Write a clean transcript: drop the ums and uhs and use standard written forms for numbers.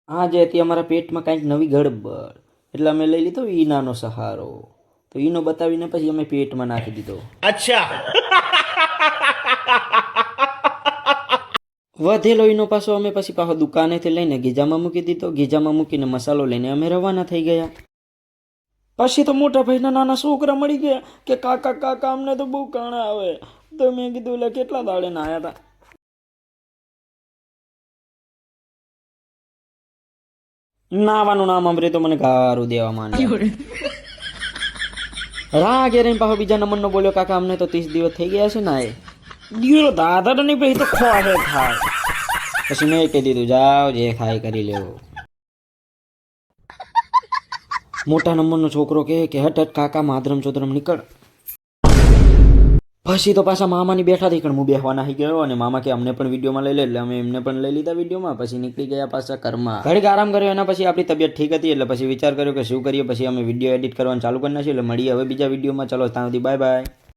આજે હતી અમારા પેટમાં કાંઈક નવી ગડબડ એટલે અમે લઈ લીધો ઈનાનો સહારો. તો ઈનો બતાવીને પછી અમે પેટમાં નાખી દીધો. અચ્છા. વધેલો ઈનો પાછો અમે પછી પાછો દુકાનેથી લઈને ગીજામાં મૂકી દીધો. ગીજામાં મૂકીને મસાલો લઈને અમે રવાના થઈ ગયા. પછી તો મોટા ભાઈના નાના છોકરા મળી ગયા કે કાકા કાકા અમને તો બહુ કાણા આવે. તો મેં કીધું એટલે કેટલા દાડે ના આવ્યા હતા. નાવાનું નામ સાંભળે તો મને ગારું દેવા માંડ્યા. રાગે રહીને પાછો બીજા નંબરનો બોલ્યો કાકા અમને તો 30 દિવસ થઈ ગયા છે ને એ દીરો દાદા નહીં પછી તો ખોવાશે થાય. પછી મેં કહી દીધું જાઓ જે ખાય કરી લેવો. મોટા નંબરનો છોકરો કહે કે હટ હટ કાકા માધરમ ચોધરમ નીકળ. પછી તો પાછા મામાની બેઠા થઈ હું બેહવા નાહી ગયો અને મામા કે અમને પણ વિડીયોમાં લઈ લે એટલે અમે એમને પણ લઈ લીધા વિડીયોમાં. પછી નીકળી ગયા પાછા ઘરમાં. ઘડીક આરામ કર્યો એના પછી આપણી તબિયત ઠીક હતી એટલે પછી વિચાર કર્યો કે શું કરીએ. પછી અમે વિડીયો એડિટ કરવાનું ચાલુ કરી નાખ્યું. એટલે મળીએ હવે બીજા વિડીયોમાં. ચાલો ત્યાં સુધી બાય બાય.